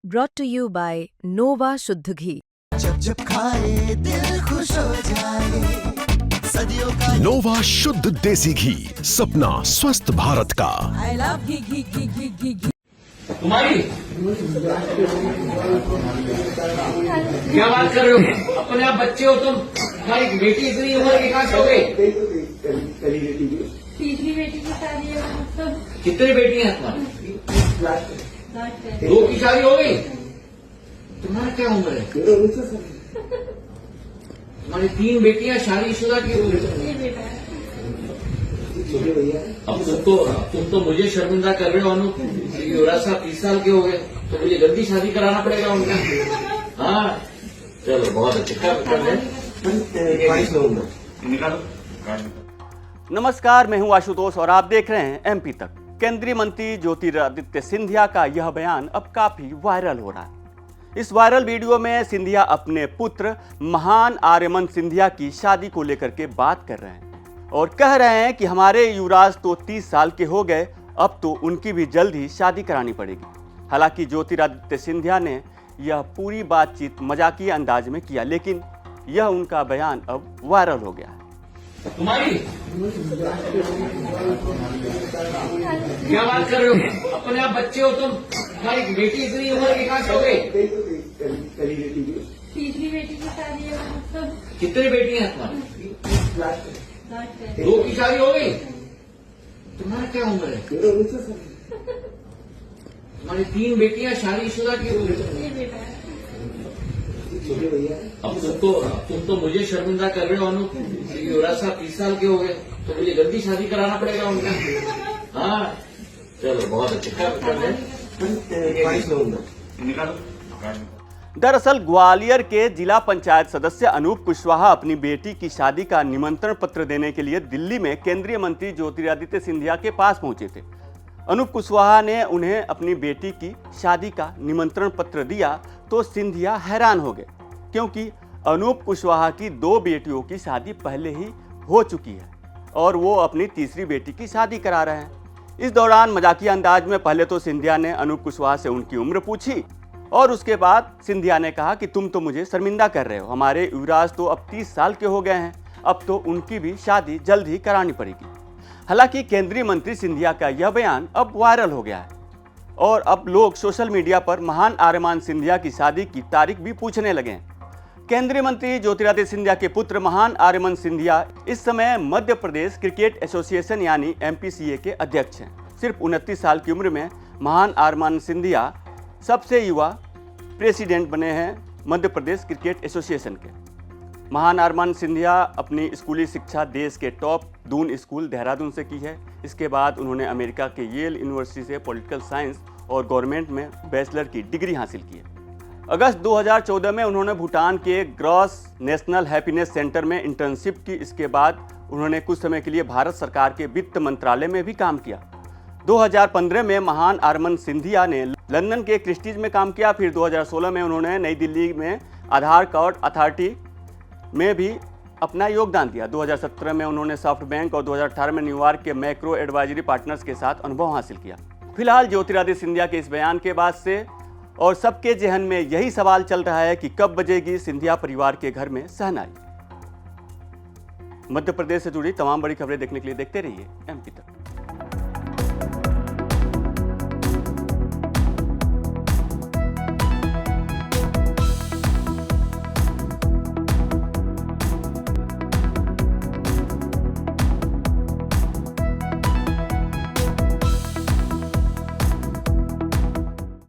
brought to you by Nova शुद्ध घी। जब जब खाए दिल खुश हो जाए, सदियों का नोवा शुद्ध देसी घी, सपना स्वस्थ भारत का। I love घी घी घी घी घी घी। तुम्हारी क्या बात कर रहे हो? अपने आप बच्चे हो तुम? तुम्हारी बेटी इतनी उम्र की कहाँ से हो गई? तीसरी बेटी की शादी है मतलब। कितनी बेटी हैं तुम्हारी? दो की शादी हो गई? तुम्हारा क्या उम्र है? तुम्हारी 3 बेटियां शादीशुदा की हो गई। अब तुम तो मुझे शर्मिंदा कर रहे हो अनु। युवराज साहब 30 साल के हो गए तो मुझे जल्दी शादी कराना पड़ेगा उनका। हाँ चलो बहुत अच्छा कर रहे हैं। नमस्कार, मैं हूं आशुतोष और आप देख रहे हैं एमपी तक। केंद्रीय मंत्री ज्योतिरादित्य सिंधिया का यह बयान अब काफी वायरल हो रहा है। इस वायरल वीडियो में सिंधिया अपने पुत्र महान आर्यमन सिंधिया की शादी को लेकर के बात कर रहे हैं और कह रहे हैं कि हमारे युवराज तो 30 साल के हो गए, अब तो उनकी भी जल्द ही शादी करानी पड़ेगी। हालांकि ज्योतिरादित्य सिंधिया ने यह पूरी बातचीत मजाकिया अंदाज में किया, लेकिन यह उनका बयान अब वायरल हो गया है। तुम्हारी क्या बात कर रहे हो? अपने आप बच्चे हो तुम? तुम्हारी बेटी इतनी उम्र की कहाँ से हो गई? तीसरी बेटी की शादी है मतलब। कितनी बेटी हैं तुम्हारी? 2 की शादी हो गई? तुम्हारा क्या उम्र है? तुम्हारी 3 बेटियां शादीशुदा की हो गई। अब तुम तो मुझे शर्मिंदा कर रहे हो अनु। युवराज साहब 30 साल के हो गए तो मुझे जल्दी शादी कराना पड़ेगा उनका। हाँ चलो बहुत अच्छा कर रहे हैं। दरअसल ग्वालियर के जिला पंचायत सदस्य अनूप कुशवाहा अपनी बेटी की शादी का निमंत्रण पत्र देने के लिए दिल्ली में केंद्रीय मंत्री ज्योतिरादित्य सिंधिया के पास पहुंचे थे। अनूप कुशवाहा ने उन्हें अपनी बेटी की शादी का निमंत्रण पत्र दिया तो सिंधिया हैरान हो गए, क्योंकि अनूप कुशवाहा की 2 बेटियों की शादी पहले ही हो चुकी है और वो अपनी तीसरी बेटी की शादी करा रहे हैं। इस दौरान मजाकिया अंदाज में पहले तो सिंधिया ने अनूप कुशवाहा से उनकी उम्र पूछी और उसके बाद सिंधिया ने कहा कि तुम तो मुझे शर्मिंदा कर रहे हो, हमारे युवराज तो अब 30 साल के हो गए हैं, अब तो उनकी भी शादी जल्द ही करानी पड़ेगी। हालांकि केंद्रीय मंत्री सिंधिया का यह बयान अब वायरल हो गया है और अब लोग सोशल मीडिया पर महान आर्यमान सिंधिया की शादी की तारीख भी पूछने लगे हैं। केंद्रीय मंत्री ज्योतिरादित्य सिंधिया के पुत्र महान आर्यमन सिंधिया इस समय मध्य प्रदेश क्रिकेट एसोसिएशन यानी MPCA के अध्यक्ष हैं। सिर्फ 29 साल की उम्र में महान आर्यमन सिंधिया सबसे युवा प्रेसिडेंट बने हैं मध्य प्रदेश क्रिकेट एसोसिएशन के। महान आर्यमन सिंधिया अपनी स्कूली शिक्षा देश के टॉप दून स्कूल देहरादून से की है। इसके बाद उन्होंने अमेरिका के येल यूनिवर्सिटी से पॉलिटिकल साइंस और गवर्नमेंट में बैचलर की डिग्री हासिल की है। अगस्त 2014 में उन्होंने भूटान के ग्रॉस नेशनल हैप्पीनेस सेंटर में इंटर्नशिप की। इसके बाद उन्होंने कुछ समय के लिए भारत सरकार के वित्त मंत्रालय में भी काम किया। 2015 में महान आर्यमन सिंधिया ने लंदन के क्रिस्टीज में काम किया। फिर 2016 में उन्होंने नई दिल्ली में आधार कार्ड अथॉरिटी में भी अपना योगदान दिया। 2017 में उन्होंने सॉफ्ट बैंक और 2018 में न्यूयॉर्क के मैक्रो एडवाइजरी पार्टनर्स के साथ अनुभव हासिल किया। फिलहाल ज्योतिरादित्य सिंधिया के इस बयान के बाद से और सबके जहन में यही सवाल चल रहा है कि कब बजेगी सिंधिया परिवार के घर में शहनाई। मध्य प्रदेश से जुड़ी तमाम बड़ी खबरें देखने के लिए देखते रहिए एमपी तक।